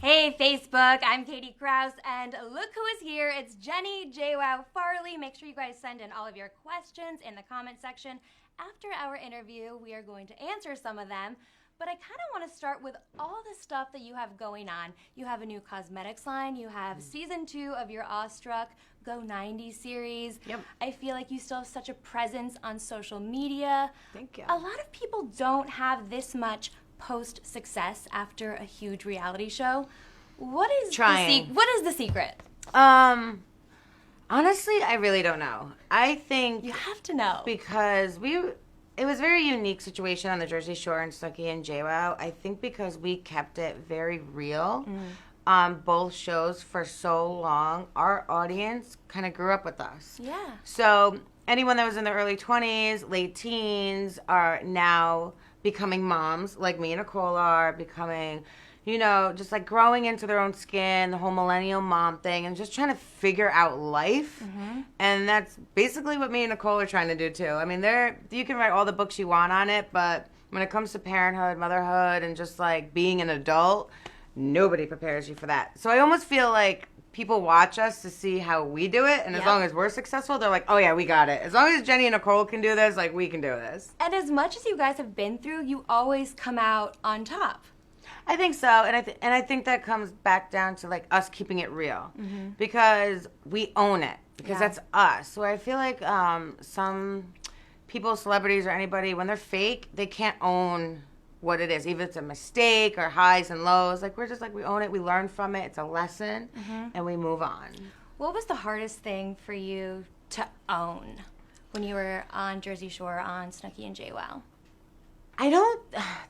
Hey Facebook, I'm Katie Krause, and look who is here. It's Jenny JWOWW Farley. Make sure you guys send in all of your questions in the comment section. After our interview, we are going to answer some of them, but I kind of want to start with all the stuff that you have going on. You have a new cosmetics line, you have season 2 of your Awestruck Go 90 series. Yep. I feel like you still have such a presence on social media. Thank you. A lot of people don't have this much post-success after a huge reality show. What is the secret? Honestly, I really don't know. I think You have to know. because it was a very unique situation on the Jersey Shore and Snooki and JWOW. I think because we kept it very real on both shows for so long, our audience kind of grew up with us. Yeah. So anyone that was in their early 20s, late teens are now becoming moms, like me and Nicole are, becoming, just like growing into their own skin, the whole millennial mom thing, and just trying to figure out life. And that's basically what me and Nicole are trying to do too. I mean, you can write all the books you want on it, but when it comes to parenthood, motherhood, and just like being an adult, nobody prepares you for that. So I almost feel like people watch us to see how we do it, and as long as we're successful, they're like, oh yeah, we got it. As long as Jenny and Nicole can do this, like, we can do this. And as much as you guys have been through, you always come out on top. I think so, and I think that comes back down to like us keeping it real, because we own it, because that's us. So I feel like some people, celebrities or anybody, when they're fake, they can't own what it is, even if it's a mistake or highs and lows. Like, we're just like, we own it, we learn from it, it's a lesson, and we move on. What was the hardest thing for you to own when you were on Jersey Shore on Snooki and JWOW?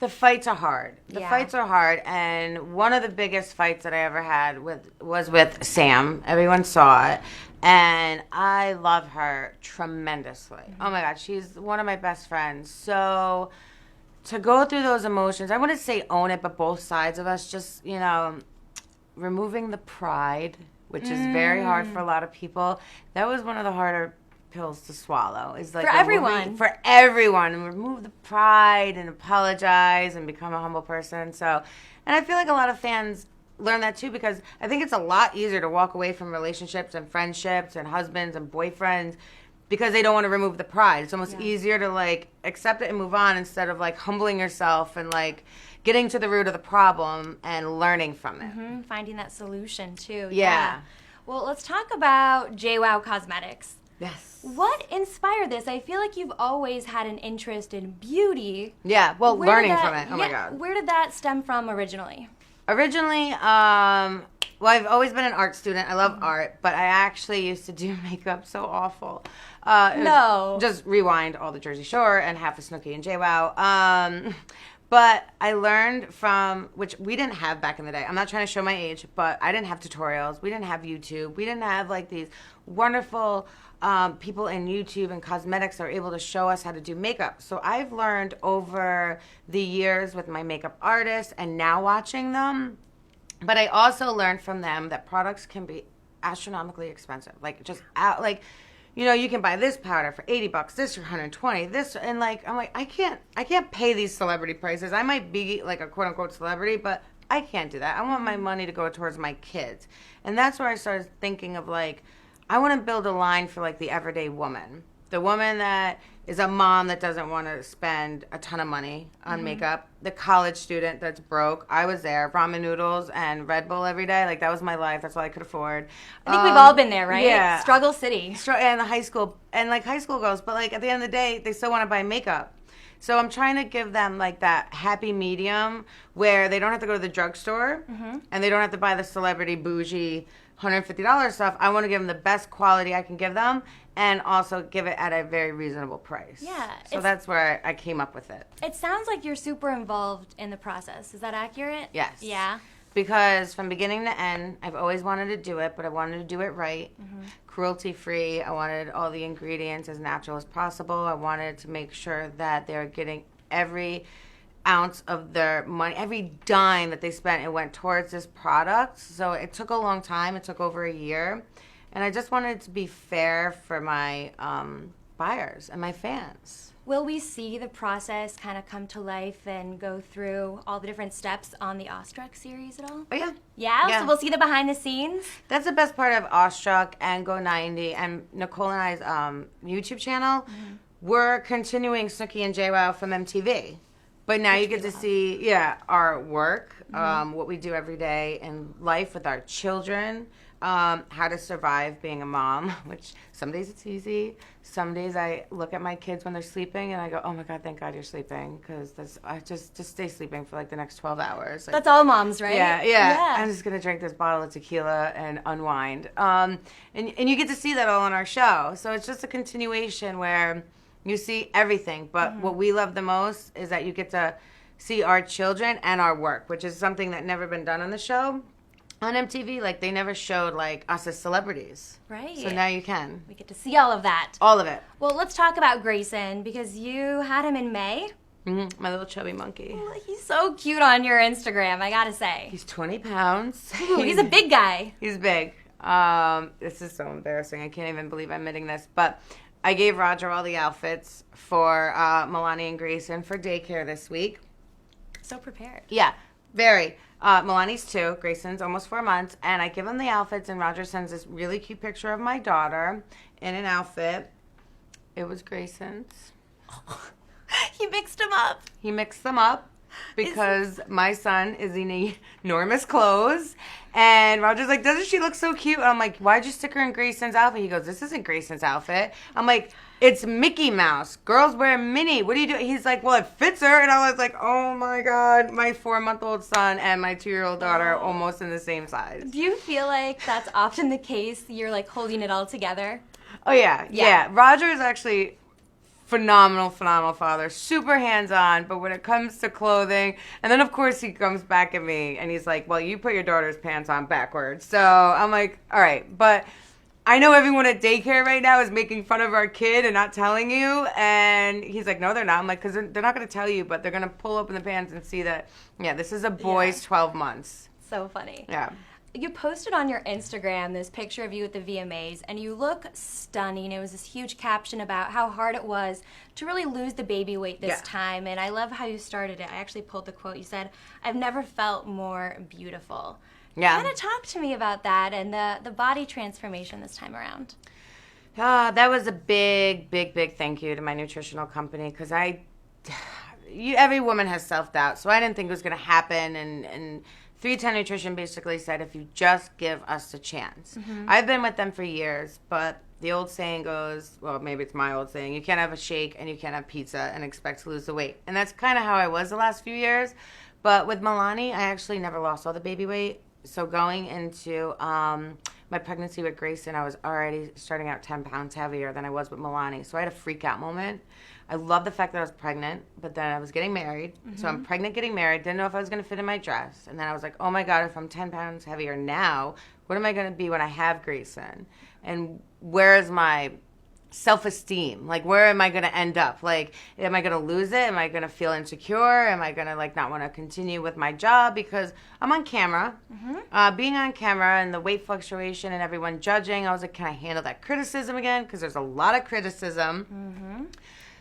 The fights are hard. The Yeah. fights are hard, and one of the biggest fights that I ever had was with Sam. Everyone saw it, and I love her tremendously. Oh my God, she's one of my best friends. So to go through those emotions, I wouldn't say own it, but both sides of us, just, removing the pride, which is very hard for a lot of people. That was one of the harder pills to swallow. Is like For everyone. For everyone. And remove the pride and apologize and become a humble person. So, and I feel like a lot of fans learn that too, because I think it's a lot easier to walk away from relationships and friendships and husbands and boyfriends because they don't want to remove the pride. It's almost easier to like accept it and move on instead of like humbling yourself and like getting to the root of the problem and learning from it. Finding that solution too. Yeah. Well, let's talk about JWOW Cosmetics. Yes. What inspired this? I feel like you've always had an interest in beauty. Yeah, well, Where did learning that- from it. Oh my God. Where did that stem from originally? Originally, well, I've always been an art student. I love art, but I actually used to do makeup so awful. Just rewind all the Jersey Shore and half of Snooki and JWOW. But I learned from, which we didn't have back in the day. I'm not trying to show my age, but I didn't have tutorials. We didn't have YouTube. We didn't have like these wonderful people in YouTube and cosmetics that are able to show us how to do makeup. So I've learned over the years with my makeup artists and now watching them. But I also learned from them that products can be astronomically expensive. Like just out, like, you can buy this powder for $80, this for $120, this, and like, I'm like, I can't pay these celebrity prices. I might be like a quote unquote celebrity, but I can't do that. I want my money to go towards my kids. And that's where I started thinking of like, I want to build a line for like the everyday woman. The woman that is a mom that doesn't want to spend a ton of money on makeup. The college student that's broke. I was there. Ramen noodles and Red Bull every day. Like, that was my life. That's all I could afford. I think we've all been there, right? Yeah. Struggle City. And the high school girls. But, like, at the end of the day, they still want to buy makeup. So I'm trying to give them, like, that happy medium where they don't have to go to the drugstore and they don't have to buy the celebrity bougie $150 stuff. I want to give them the best quality I can give them and also give it at a very reasonable price. Yeah. So that's where I came up with it. It sounds like you're super involved in the process. Is that accurate? Yes. Yeah. Because from beginning to end, I've always wanted to do it, but I wanted to do it right. Cruelty-free. I wanted all the ingredients as natural as possible. I wanted to make sure that they're getting every ounce of their money, every dime that they spent, it went towards this product. So it took a long time. It took over a year. And I just wanted it to be fair for my buyers and my fans. Will we see the process kind of come to life and go through all the different steps on the Awestruck series at all? Oh, yeah. Yeah? So we'll see the behind the scenes? That's the best part of Awestruck and Go 90 and Nicole and I's YouTube channel. Mm-hmm. We're continuing Snooki and JWOWW from MTV. But now you get to see, our work, what we do every day in life with our children, how to survive being a mom, which some days it's easy. Some days I look at my kids when they're sleeping and I go, oh my God, thank God you're sleeping, because I just stay sleeping for like the next 12 hours. Like, that's all moms, right? Yeah. I'm just going to drink this bottle of tequila and unwind. And you get to see that all on our show. So it's just a continuation where you see everything. But what we love the most is that you get to see our children and our work, which is something that never been done on the show. On MTV, like, they never showed, like, us as celebrities. Right. So now you can. We get to see all of that. All of it. Well, let's talk about Grayson, because you had him in May. Mm-hmm. My little chubby monkey. Oh, he's so cute on your Instagram, I gotta say. He's 20 pounds. Ooh, he's a big guy. He's big. This is so embarrassing. I can't even believe I'm admitting this. But I gave Roger all the outfits for Milani and Grayson for daycare this week. So prepared. Yeah, very. Milani's 2, Grayson's almost 4 months, and I give him the outfits, and Roger sends this really cute picture of my daughter in an outfit. It was Grayson's. He mixed them up. He mixed them up because my son is in enormous clothes, and Roger's like, doesn't she look so cute? And I'm like, why'd you stick her in Grayson's outfit? He goes, this isn't Grayson's outfit. I'm like, it's Mickey Mouse. Girls wear Minnie. What do you do? He's like, well, it fits her. And I was like, oh my God, my 4-month-old son and my 2-year-old daughter are almost in the same size. Do you feel like that's often the case? You're like holding it all together? Oh, yeah. Roger is actually phenomenal father, super hands-on, but when it comes to clothing, and then of course he comes back at me and he's like, well, you put your daughter's pants on backwards. So I'm like, all right, but I know everyone at daycare right now is making fun of our kid and not telling you, and he's like, no, they're not. I'm like, because they're not going to tell you, but they're going to pull open the pants and see that, this is a boy's 12 months. So funny. Yeah. You posted on your Instagram this picture of you at the VMAs, and you look stunning. It was this huge caption about how hard it was to really lose the baby weight this time, and I love how you started it. I actually pulled the quote. You said, I've never felt more beautiful. Yeah. Kind of talk to me about that and the body transformation this time around. That was a big thank you to my nutritional company, because every woman has self-doubt, so I didn't think it was going to happen, and 310 Nutrition basically said, if you just give us a chance. Mm-hmm. I've been with them for years, but the old saying goes, well, maybe it's my old saying, you can't have a shake and you can't have pizza and expect to lose the weight. And that's kind of how I was the last few years. But with Milani, I actually never lost all the baby weight. So going into my pregnancy with Grayson, I was already starting out 10 pounds heavier than I was with Milani. So I had a freak out moment. I love the fact that I was pregnant, but then I was getting married. Mm-hmm. So I'm pregnant, getting married, didn't know if I was going to fit in my dress. And then I was like, oh my God, if I'm 10 pounds heavier now, what am I going to be when I have Grayson? And where is my self-esteem? Like, where am I going to end up? Like, am I going to lose it? Am I going to feel insecure? Am I going to, like, not want to continue with my job? Because I'm on camera. Mm-hmm. Being on camera and the weight fluctuation and everyone judging, I was like, can I handle that criticism again? Because there's a lot of criticism. Mm-hmm.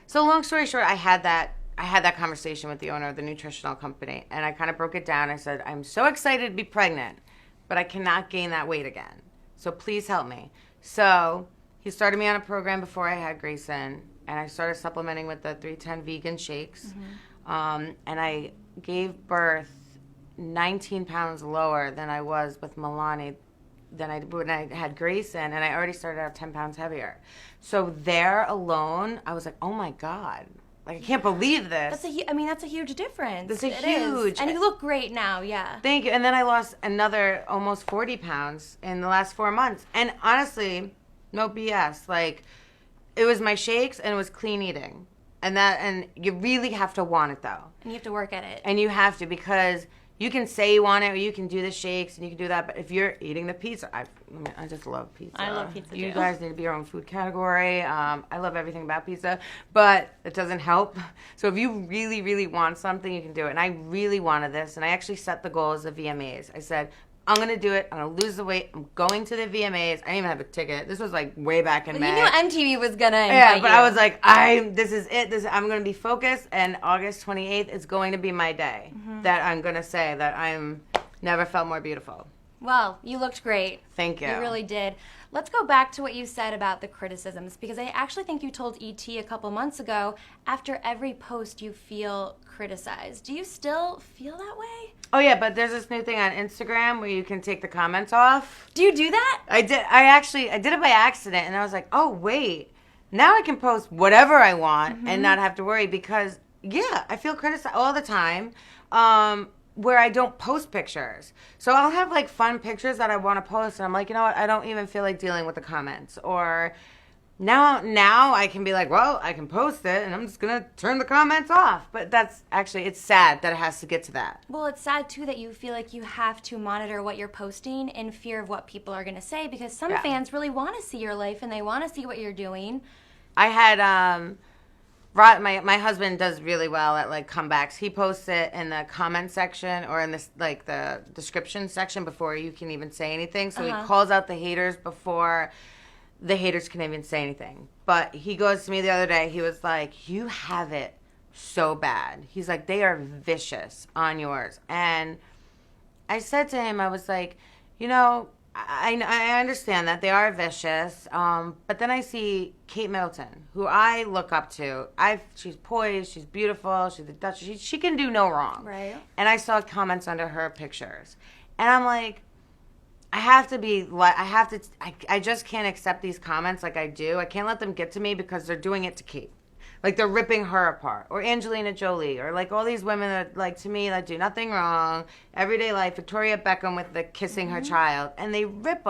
So long story short, I had that conversation with the owner of the nutritional company, and I kind of broke it down. I said, I'm so excited to be pregnant, but I cannot gain that weight again. So please help me. So he started me on a program before I had Grayson, and I started supplementing with the 310 vegan shakes. Mm-hmm. And I gave birth 19 pounds lower than I was with Milani when I had Grayson, and I already started out 10 pounds heavier. So there alone, I was like, oh my God. Like, I can't believe this. That's a huge difference. That's huge. And you look great now, yeah. Thank you. And then I lost another almost 40 pounds in the last 4 months. And honestly, no BS. Like, it was my shakes and it was clean eating. And you really have to want it, though. And you have to work at it. And you have to, because you can say you want it, or you can do the shakes, and you can do that. But if you're eating the pizza, I just love pizza. I love pizza, too. You guys need to be your own food category. I love everything about pizza, but it doesn't help. So if you really, really want something, you can do it. And I really wanted this, and I actually set the goal as the VMAs. I said, I'm going to do it. I'm going to lose the weight. I'm going to the VMAs. I didn't even have a ticket. This was like way back in May. You knew MTV was going to invite but you. I was like, this is it. I'm going to be focused, and August 28th is going to be my day that I'm going to say that I'm never felt more beautiful. Well, you looked great. Thank you. You really did. Let's go back to what you said about the criticisms, because I actually think you told ET a couple months ago, after every post you feel criticized. Do you still feel that way? Oh, yeah, but there's this new thing on Instagram where you can take the comments off. Do you do that? I did. I did it by accident, and I was like, oh, wait. Now I can post whatever I want and not have to worry because, yeah, I feel criticized all the time. Where I don't post pictures. So I'll have like fun pictures that I want to post and I'm like, you know what, I don't even feel like dealing with the comments. Or now I can be like, well, I can post it and I'm just going to turn the comments off. But that's actually, it's sad that it has to get to that. Well, it's sad too that you feel like you have to monitor what you're posting in fear of what people are going to say, because some fans really want to see your life and they want to see what you're doing. I had, my husband does really well at like comebacks. He posts it in the comment section or in this like the description section before you can even say anything. So he calls out the haters before the haters can even say anything. But he goes to me the other day. He was like, "You have it so bad." He's like, "They are vicious on yours." And I said to him, I was like, you know, I understand that they are vicious, but then I see Kate Middleton, who I look up to. She's poised, she's beautiful, she's a Duchess. She can do no wrong. Right. And I saw comments under her pictures, and I'm like, I just can't accept these comments like I do. I can't let them get to me because they're doing it to Kate. Like, they're ripping her apart. Or Angelina Jolie. Or, like, all these women that, like, to me, that do nothing wrong. Everyday life. Victoria Beckham with the kissing her child. And they rip.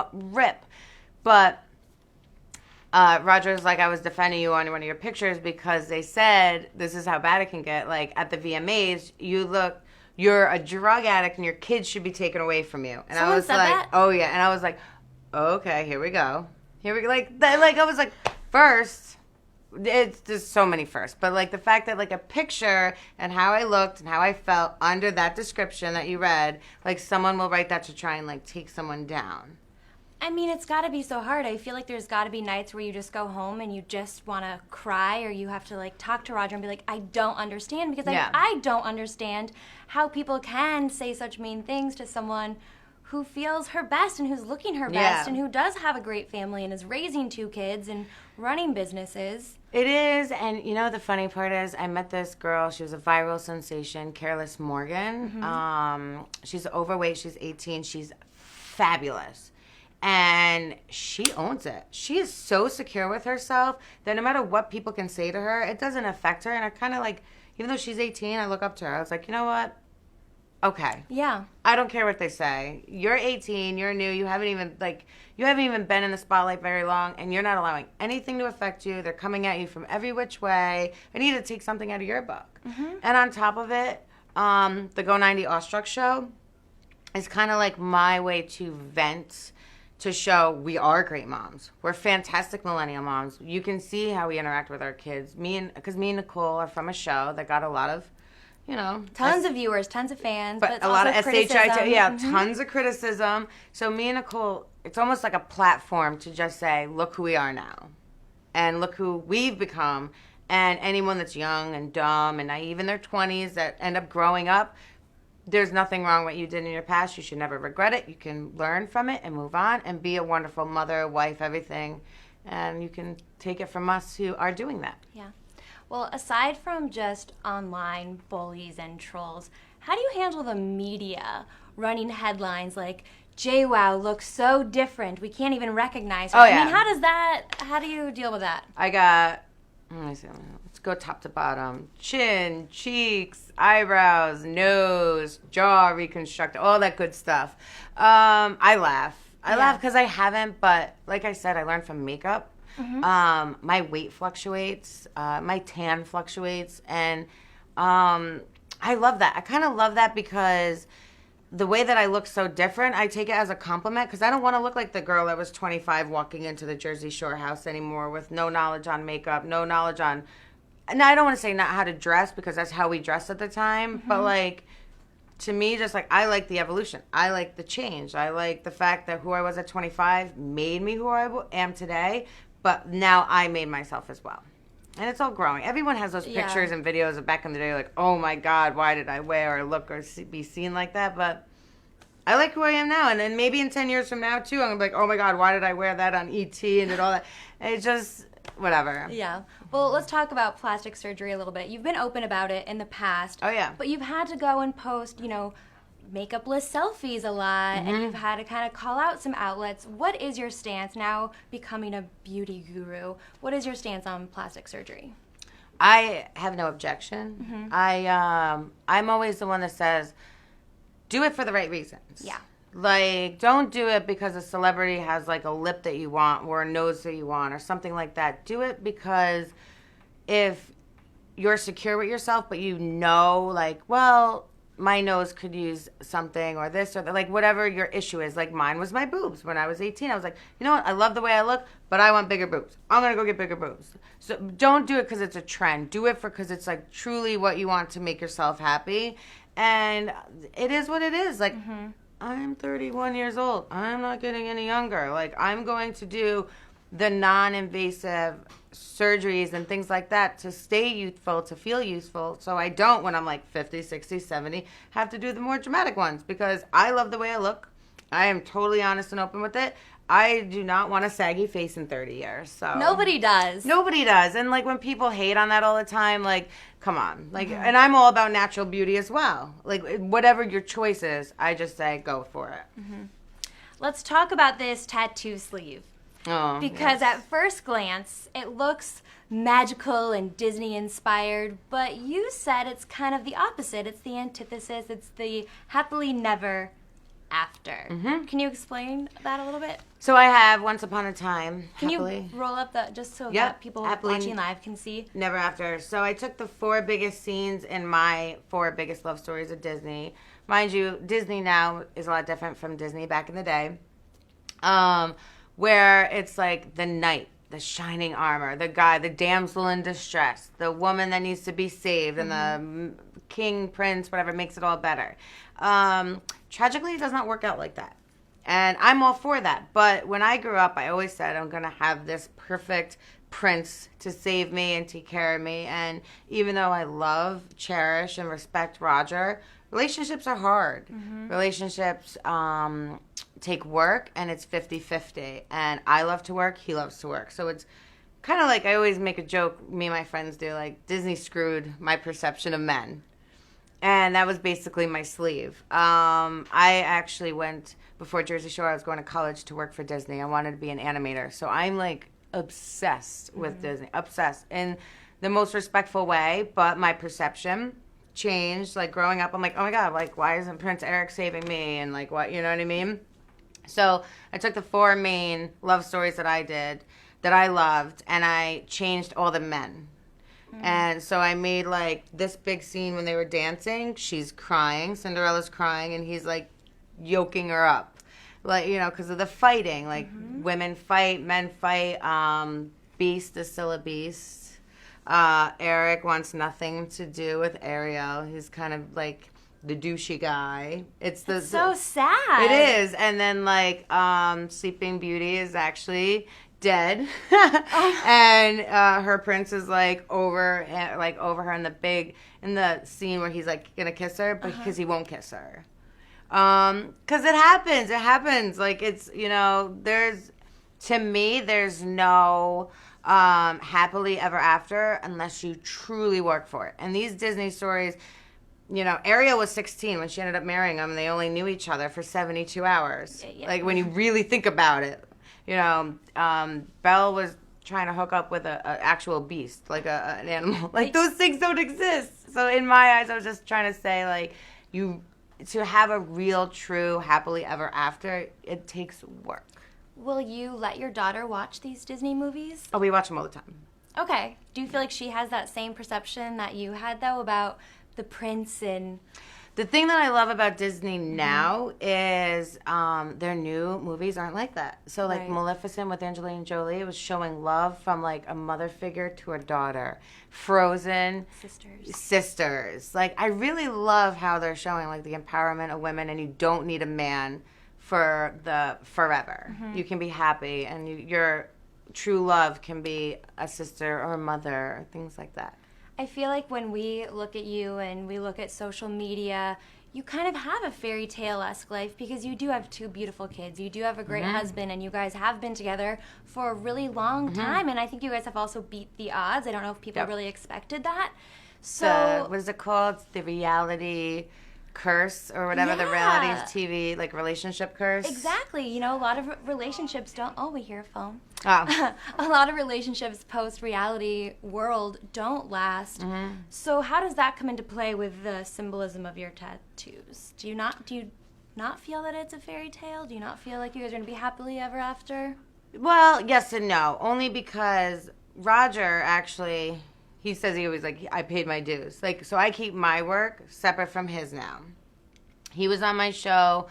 But Roger's like, I was defending you on one of your pictures because they said, this is how bad it can get. Like, at the VMAs, you're a drug addict and your kids should be taken away from you. And Someone I was said like, that? oh, yeah. And I was like, okay, here we go. Like, I was like, first... It's just so many firsts, but like the fact that like a picture and how I looked and how I felt under that description that you read, like someone will write that to try and like take someone down. I mean, it's got to be so hard. I feel like there's got to be nights where you just go home and you just want to cry, or you have to like talk to Roger and be like, I don't understand, because I don't understand how people can say such mean things to someone who feels her best and who's looking her best and who does have a great family and is raising 2 kids and running businesses. It is, and you know the funny part is I met this girl. She was a viral sensation, Careless Morgan. She's overweight. She's 18. She's fabulous. And she owns it. She is so secure with herself that no matter what people can say to her, it doesn't affect her. And I kind of like, even though she's 18, I look up to her. I was like, you know what? Okay. Yeah. I don't care what they say. You're 18, you're new, you haven't even been in the spotlight very long, and you're not allowing anything to affect you. They're coming at you from every which way. I need to take something out of your book. And on top of it, the Go 90 Awestruck show is kind of like my way to vent, to show we are great moms. We're fantastic millennial moms. You can see how we interact with our kids. Because me and Nicole are from a show that got a lot of, you know, tons of viewers, tons of fans, but a lot of criticism. Tons of criticism. So me and Nicole, it's almost like a platform to just say, look who we are now, and look who we've become. And anyone that's young and dumb and naive in their 20s that end up growing up, there's nothing wrong with what you did in your past. You should never regret it. You can learn from it and move on and be a wonderful mother, wife, everything. And you can take it from us who are doing that. Yeah. Well, aside from just online bullies and trolls, how do you handle the media running headlines like, JWOW looks so different, we can't even recognize her? Oh, yeah. I mean, how do you deal with that? I got, let me see, let's go top to bottom. Chin, cheeks, eyebrows, nose, jaw reconstructed, all that good stuff. I laugh. I laugh because I haven't, but like I said, I learned from makeup. My weight fluctuates, my tan fluctuates, and I love that. I kind of love that because the way that I look so different, I take it as a compliment, because I don't want to look like the girl that was 25 walking into the Jersey Shore house anymore with no knowledge on makeup, no knowledge on, and I don't want to say not how to dress, because that's how we dressed at the time, but like, to me, just like, I like the evolution. I like the change. I like the fact that who I was at 25 made me who I am today, but now I made myself as well. And it's all growing. Everyone has those pictures and videos of back in the day, like, oh my God, why did I wear or look or be seen like that? But I like who I am now. And then maybe in 10 years from now, too, I'm going to be like, oh my God, why did I wear that on ET and did all that? It's just, whatever. Yeah. Well, let's talk about plastic surgery a little bit. You've been open about it in the past. Oh, yeah. But you've had to go and post, makeup-less selfies a lot, and you've had to kind of call out some outlets. What is your stance now becoming a beauty guru? What is your stance on plastic surgery? I have no objection. I'm always the one that says, do it for the right reasons. Yeah. Like, don't do it because a celebrity has, like, a lip that you want or a nose that you want or something like that. Do it because if you're secure with yourself, but like, well, my nose could use something or this or that, like, whatever your issue is. Like, mine was my boobs. When I was 18, I was like, you know what? I love the way I look, but I want bigger boobs. I'm going to go get bigger boobs. So don't do it because it's a trend. Do it because it's, like, truly what you want to make yourself happy. And it is what it is. Like, I'm 31 years old. I'm not getting any younger. Like, I'm going to do the non-invasive surgeries and things like that to stay youthful, to feel youthful. So I don't, when I'm like 50, 60, 70, have to do the more dramatic ones because I love the way I look. I am totally honest and open with it. I do not want a saggy face in 30 years. So Nobody does. Nobody does. And, like, when people hate on that all the time, like, come on. Like, and I'm all about natural beauty as well. Like, whatever your choice is, I just say go for it. Let's talk about this tattoo sleeve. Oh, because at first glance, it looks magical and Disney-inspired, but you said it's kind of the opposite. It's the antithesis. It's the happily never after. Can you explain that a little bit? So I have Once Upon a Time. Can happily. you roll up just so that people watching live can see? Never After. So I took the 4 biggest scenes in my 4 biggest love stories of Disney. Mind you, Disney now is a lot different from Disney back in the day. Where it's like the knight, the shining armor, the guy, the damsel in distress, the woman that needs to be saved, and the king, prince, whatever, makes it all better. Tragically, it does not work out like that. And I'm all for that. But when I grew up, I always said I'm going to have this perfect prince to save me and take care of me. And even though I love, cherish, and respect Roger, relationships are hard. Relationships take work, and it's 50-50. And I love to work, he loves to work. So it's kind of like, I always make a joke, me and my friends do, like, Disney screwed my perception of men. And that was basically my sleeve. I actually went, before Jersey Shore, I was going to college to work for Disney. I wanted to be an animator. So I'm, like, obsessed with Disney. Obsessed. In the most respectful way, but my perception changed. Like, growing up, I'm like, oh, my God, like, why isn't Prince Eric saving me? And, like, what, you know what I mean? So I took the 4 main love stories that I did, that I loved, and I changed all the men. And so I made, like, this big scene when they were dancing. She's crying. Cinderella's crying, and he's, like, yoking her up. Like, you know, because of the fighting. Like, women fight, men fight. Beast is still a beast. Eric wants nothing to do with Ariel. He's kind of, like, the douchey guy. It's so sad. It is. And then, like, Sleeping Beauty is actually dead. And her prince is like over her in the scene where he's like gonna kiss her, but because he won't kiss her, because it happens. Like, it's, you know, there's no happily ever after unless you truly work for it. And these Disney stories, you know, Ariel was 16 when she ended up marrying him, and they only knew each other for 72 hours. Like, when you really think about it. You know, Belle was trying to hook up with an actual beast, like an animal. Like, those things don't exist. So in my eyes, I was just trying to say, like, to have a real, true, happily ever after, it takes work. Will you let your daughter watch these Disney movies? Oh, we watch them all the time. Okay. Do you feel like she has that same perception that you had, though, about the prince and... The thing that I love about Disney now is their new movies aren't like that. So, like, Maleficent with Angelina Jolie, it was showing love from, like, a mother figure to a daughter. Frozen. Sisters. Like, I really love how they're showing, like, the empowerment of women, and you don't need a man for the forever. You can be happy, and your true love can be a sister or a mother or things like that. I feel like when we look at you and we look at social media, you kind of have a fairy tale-esque life because you do have 2 beautiful kids. You do have a great husband, and you guys have been together for a really long time. And I think you guys have also beat the odds. I don't know if people really expected that. So what is it called? The reality curse or whatever, the reality TV, like, relationship curse. Exactly. You know, a lot of relationships don't... Oh, we hear a phone. Oh. A lot of relationships post-reality world don't last. So how does that come into play with the symbolism of your tattoos? Do you not feel that it's a fairy tale? Do you not feel like you guys are going to be happily ever after? Well, yes and no. Only because Roger actually... He says he always, like, I paid my dues. Like, so I keep my work separate from his now. He was on my show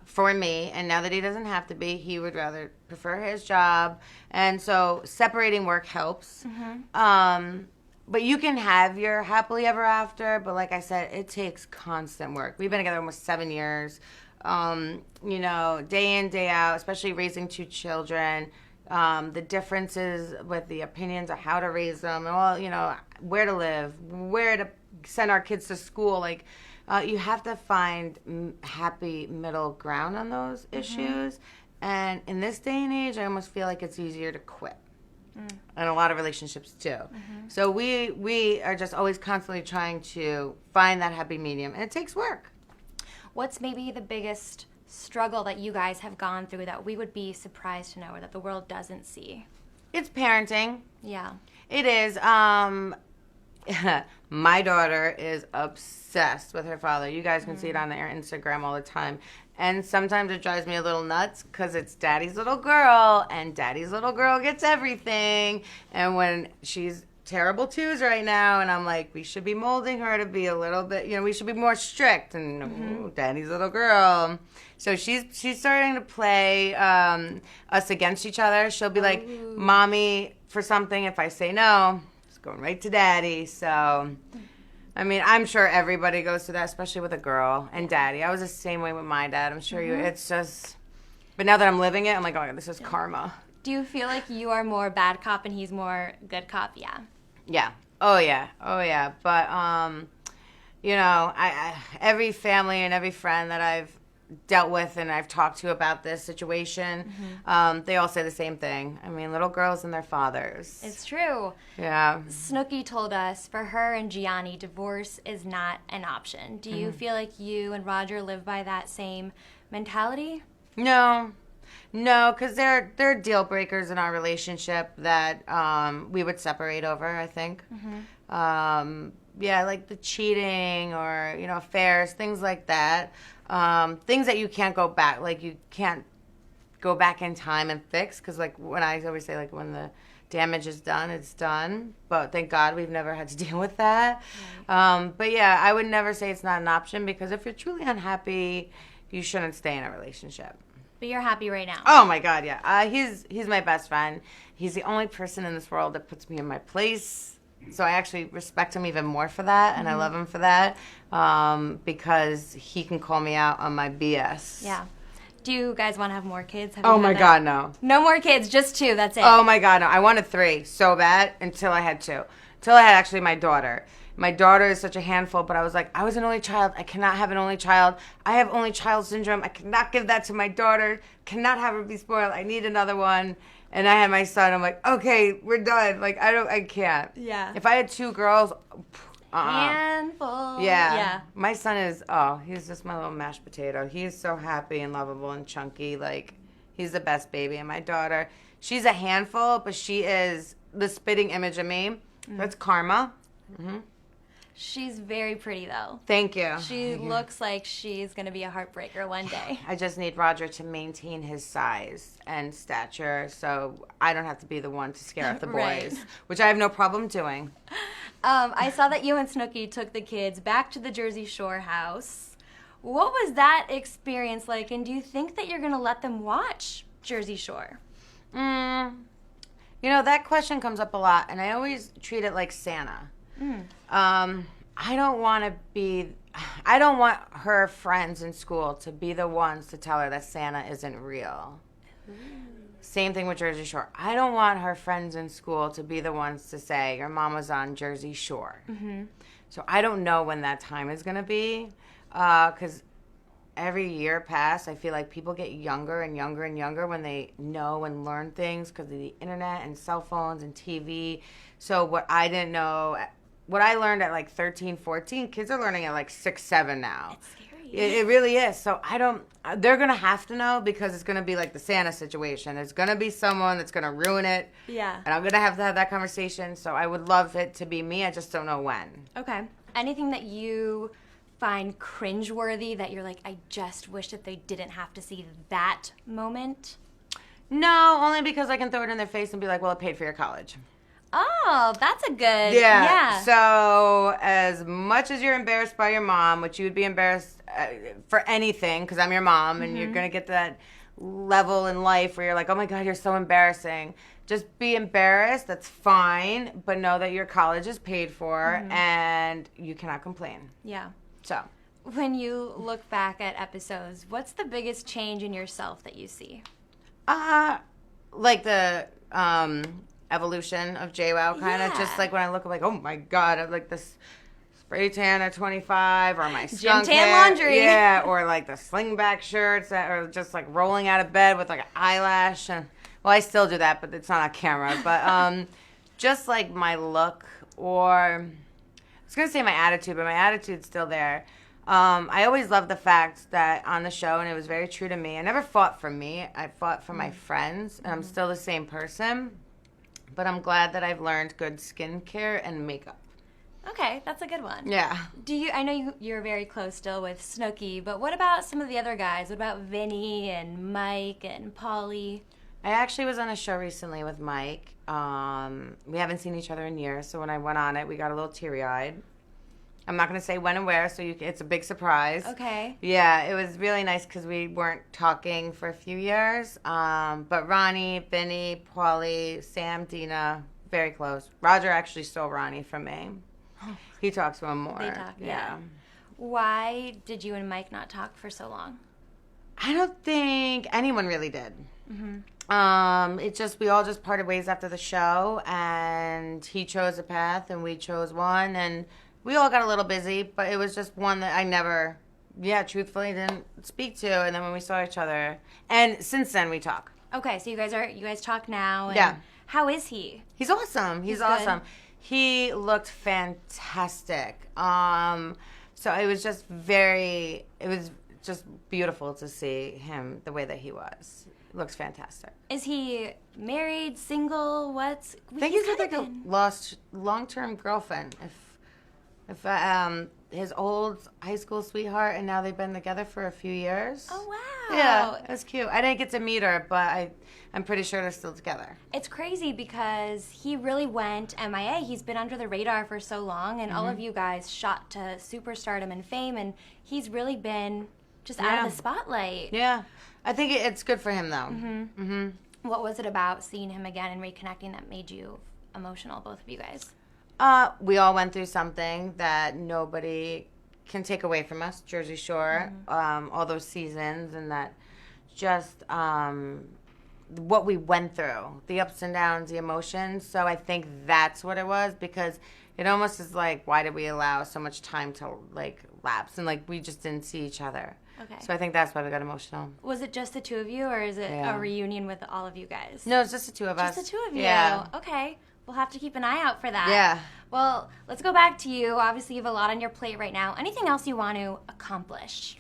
for me, and now that he doesn't have to be, he would rather prefer his job. And so separating work helps. But you can have your happily ever after, but like I said, it takes constant work. We've been together almost 7 years, you know, day in, day out, especially raising 2 children. The differences with the opinions of how to raise them, and all, you know, where to live, where to send our kids to school. Like, you have to find happy middle ground on those issues. And in this day and age, I almost feel like it's easier to quit. And a lot of relationships do. So we are just always constantly trying to find that happy medium, and it takes work. What's maybe the biggest struggle that you guys have gone through that we would be surprised to know or that the world doesn't see? It's parenting. Yeah. It is. My daughter is obsessed with her father. You guys can see it on their Instagram all the time. And sometimes it drives me a little nuts because it's daddy's little girl, and daddy's little girl gets everything. And when she's terrible twos right now, and I'm like, we should be molding her to be a little bit, you know, we should be more strict. And ooh, daddy's little girl. So she's starting to play us against each other. She'll be like, mommy for something. If I say no, it's going right to daddy. So, I mean, I'm sure everybody goes through that, especially with a girl and daddy. I was the same way with my dad. I'm sure it's just, but now that I'm living it, I'm like, oh, this is karma. Do you feel like you are more bad cop and he's more good cop? Yeah. Yeah. Oh, yeah. But, you know, I every family and every friend that I've dealt with and I've talked to about this situation, they all say the same thing. I mean, little girls and their fathers. It's true. Yeah. Snooki told us for her and Gianni, divorce is not an option. Do you feel like you and Roger live by that same mentality? No, because there are deal breakers in our relationship that we would separate over, I think. Yeah, like the cheating or, you know, affairs, things like that. Things that you can't go back, like you can't go back in time and fix, because like when I always say, like, when the damage is done, it's done. But thank God we've never had to deal with that. But yeah, I would never say it's not an option, because if you're truly unhappy, you shouldn't stay in a relationship. But you're happy right now. Oh my God, yeah. He's my best friend. He's the only person in this world that puts me in my place. So I actually respect him even more for that, and I love him for that, because he can call me out on my BS. Yeah. Do you guys want to have more kids? Oh my God, no. No more kids, just 2, that's it. Oh my God, no. I wanted 3 so bad until I had 2. Until I had actually my daughter. My daughter is such a handful, but I was like, I was an only child. I cannot have an only child. I have only child syndrome. I cannot give that to my daughter. Cannot have her be spoiled. I need another one. And I had my son. I'm like, okay, we're done. Like, I can't. Yeah. If I had 2 girls, handful. Yeah. My son is, he's just my little mashed potato. He's so happy and lovable and chunky. Like, he's the best baby. And my daughter, she's a handful, but she is the spitting image of me. That's karma. She's very pretty, though. Thank you. She looks like she's going to be a heartbreaker one day. I just need Roger to maintain his size and stature so I don't have to be the one to scare off the boys, which I have no problem doing. I saw that you and Snooki took the kids back to the Jersey Shore house. What was that experience like, and do you think that you're going to let them watch Jersey Shore? That question comes up a lot, and I always treat it like Santa. I don't want her friends in school to be the ones to tell her that Santa isn't real. Same thing with Jersey Shore. I don't want her friends in school to be the ones to say, your mom was on Jersey Shore. So I don't know when that time is going to be, because every year past, I feel like people get younger and younger and younger when they know and learn things because of the internet and cell phones and TV. So what I didn't know, what I learned at like 13, 14, kids are learning at like 6, 7 now. It's scary. It really is. So they're going to have to know because it's going to be like the Santa situation. There's going to be someone that's going to ruin it. Yeah. And I'm going to have that conversation. So I would love it to be me. I just don't know when. Okay. Anything that you find cringeworthy that you're like, I just wish that they didn't have to see that moment? No, only because I can throw it in their face and be like, well, it paid for your college. Oh, that's a good... Yeah. So as much as you're embarrassed by your mom, which you would be embarrassed for anything, because I'm your mom, and you're going to get to that level in life where you're like, oh my God, you're so embarrassing. Just be embarrassed. That's fine. But know that your college is paid for, and you cannot complain. Yeah. So when you look back at episodes, what's the biggest change in yourself that you see? Like the... evolution of JWOW kind of just like when I look, I'm like, oh my God, I'm like this spray tan at 25 or my skunk Gym tan hair. laundry. Yeah, or like the slingback shirts that are just like rolling out of bed with like an eyelash. And well, I still do that, but it's not on camera. But just like my look, or I was going to say my attitude, but my attitude's still there. I always loved the fact that on the show, and it was very true to me, I never fought for me. I fought for my friends, and I'm still the same person. But I'm glad that I've learned good skincare and makeup. Okay, that's a good one. Yeah. I know you're very close still with Snooki, but what about some of the other guys? What about Vinny and Mike and Polly? I actually was on a show recently with Mike. We haven't seen each other in years, so when I went on it, we got a little teary-eyed. I'm not going to say when and where, so it's a big surprise. Okay. Yeah, it was really nice because we weren't talking for a few years. But Ronnie, Vinny, Paulie, Sam, Dina, very close. Roger actually stole Ronnie from me. He talks to him more. They talk, yeah. Why did you and Mike not talk for so long? I don't think anyone really did. We all just parted ways after the show, and he chose a path, and we chose one, and we all got a little busy, but it was just one that I never, truthfully didn't speak to. And then when we saw each other, and since then we talk. Okay, so you guys talk now. And yeah. How is he? He's awesome. He's awesome. Good. He looked fantastic. So it was just beautiful to see him the way that he was. Looks fantastic. Is he married, single? I think he's with like a long-term girlfriend. If his old high school sweetheart, and now they've been together for a few years. Oh, wow. Yeah, it was cute. I didn't get to meet her, but I'm pretty sure they're still together. It's crazy because he really went MIA. He's been under the radar for so long, and all of you guys shot to superstardom and fame, and he's really been just out of the spotlight. Yeah. I think it's good for him, though. What was it about seeing him again and reconnecting that made you emotional, both of you guys? We all went through something that nobody can take away from us. Jersey Shore, all those seasons, and that just what we went through, the ups and downs, the emotions. So I think that's what it was, because it almost is like, why did we allow so much time to like lapse, and like we just didn't see each other. Okay. So I think that's why we got emotional. Was it just the two of you, or is it a reunion with all of you guys? No, it's just the two of us. Just the two of you. Yeah. Okay. We'll have to keep an eye out for that. Yeah. Well, let's go back to you. Obviously, you have a lot on your plate right now. Anything else you want to accomplish?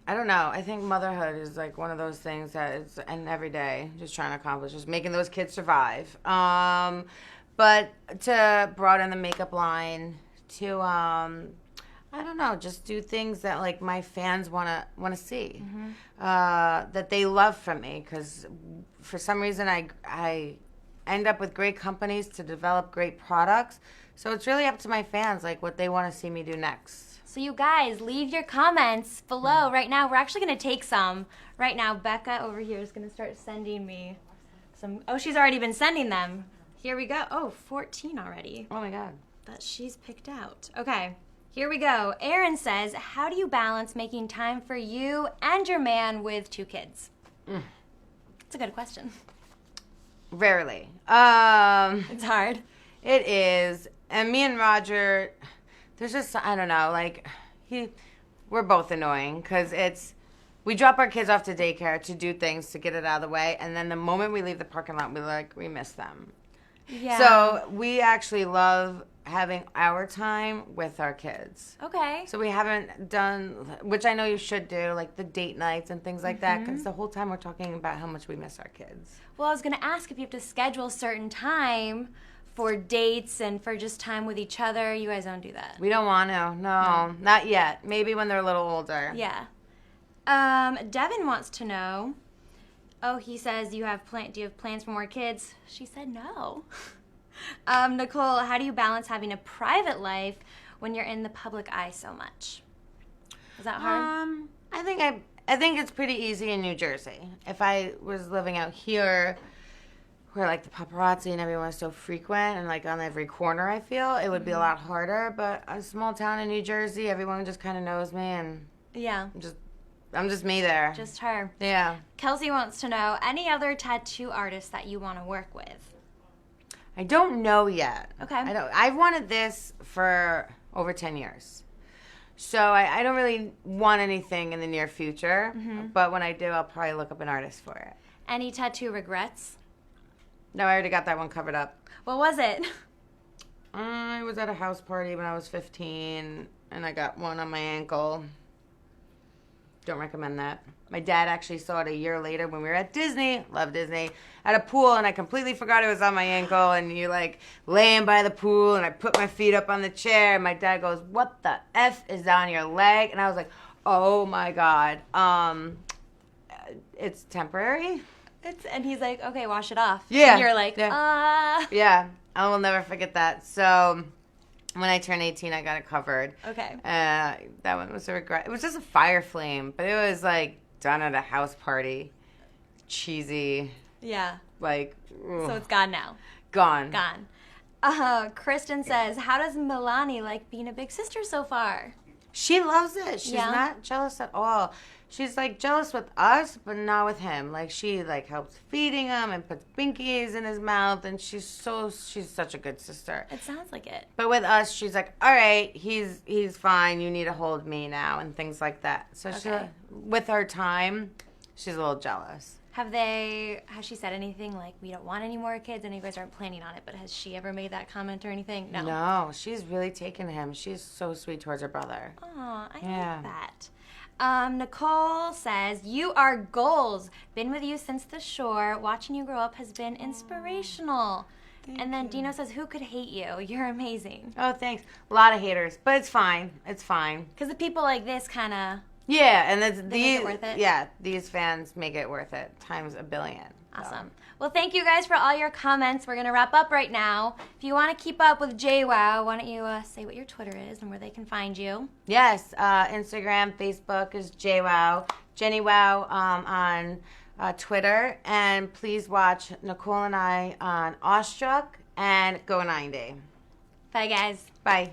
I don't know. I think motherhood is like one of those things that is, and every day, just trying to accomplish, just making those kids survive. But to broaden the makeup line, to I don't know, just do things that like my fans wanna see, that they love from me. Because for some reason I end up with great companies to develop great products. So it's really up to my fans, like what they want to see me do next. So you guys, leave your comments below right now. We're actually going to take some right now. Becca over here is going to start sending me some. Oh, she's already been sending them. Here we go. Oh, 14 already. Oh my God. That she's picked out. Okay, here we go. Aaron says, how do you balance making time for you and your man with 2 kids? It's a good question. Rarely. It's hard. It is. And me and Roger, there's just, I don't know, like, we're both annoying because we drop our kids off to daycare to do things to get it out of the way. And then the moment we leave the parking lot, we miss them. Yeah. So we actually love having our time with our kids. Okay. So we haven't done, which I know you should do, like the date nights and things like that, because the whole time we're talking about how much we miss our kids. Well, I was going to ask if you have to schedule a certain time for dates and for just time with each other. You guys don't do that. We don't want to. No, not yet. Maybe when they're a little older. Yeah. Devin wants to know. Oh, he says, do you have plans for more kids? She said no. Nicole, how do you balance having a private life when you're in the public eye so much? Is that hard? I think it's pretty easy in New Jersey. If I was living out here, where like the paparazzi and everyone is so frequent and like on every corner, I feel it would be a lot harder. But a small town in New Jersey, everyone just kind of knows me, and yeah, I'm just me there. Just her. Yeah. Kelsey wants to know, any other tattoo artists that you want to work with? I don't know yet. Okay. I've wanted this for over 10 years. So I don't really want anything in the near future. But when I do, I'll probably look up an artist for it. Any tattoo regrets? No, I already got that one covered up. What was it? I was at a house party when I was 15, and I got one on my ankle. Don't recommend that. My dad actually saw it a year later when we were at Disney. Love Disney. At a pool, and I completely forgot it was on my ankle. And you're like laying by the pool, and I put my feet up on the chair. And my dad goes, "What the F is on your leg?" And I was like, "Oh my God, it's temporary." And he's like, "Okay, wash it off." Yeah. And you're like, Yeah, I will never forget that. So when I turned 18, I got it covered. Okay. That one was a regret. It was just a fire flame, but it was like done at a house party. Cheesy. Yeah. Like, ugh. So it's gone now. Gone. Kristen says, how does Milani like being a big sister so far? She loves it. She's not jealous at all. She's like jealous with us, but not with him. Like she like helps feeding him and puts binkies in his mouth, and she's such a good sister. It sounds like it. But with us, she's like, all right, he's fine. You need to hold me now, and things like that. So with her time, she's a little jealous. Has she said anything like, we don't want any more kids? I know you guys aren't planning on it, but has she ever made that comment or anything? No. No, she's really taken to him. She's so sweet towards her brother. Aw, I like that. Nicole says, you are goals. Been with you since the shore. Watching you grow up has been inspirational. And then Dino says, who could hate you? You're amazing. Oh, thanks. A lot of haters, but it's fine. It's fine. Because the people like this kind of... Yeah, and make it worth it? Yeah, these fans make it worth it times a billion. Awesome. Well, thank you guys for all your comments. We're going to wrap up right now. If you want to keep up with JWOW, why don't you say what your Twitter is and where they can find you? Yes, Instagram, Facebook is JWOW, Jenny Wow on Twitter. And please watch Nicole and I on Awestruck and Go 90. Bye, guys. Bye.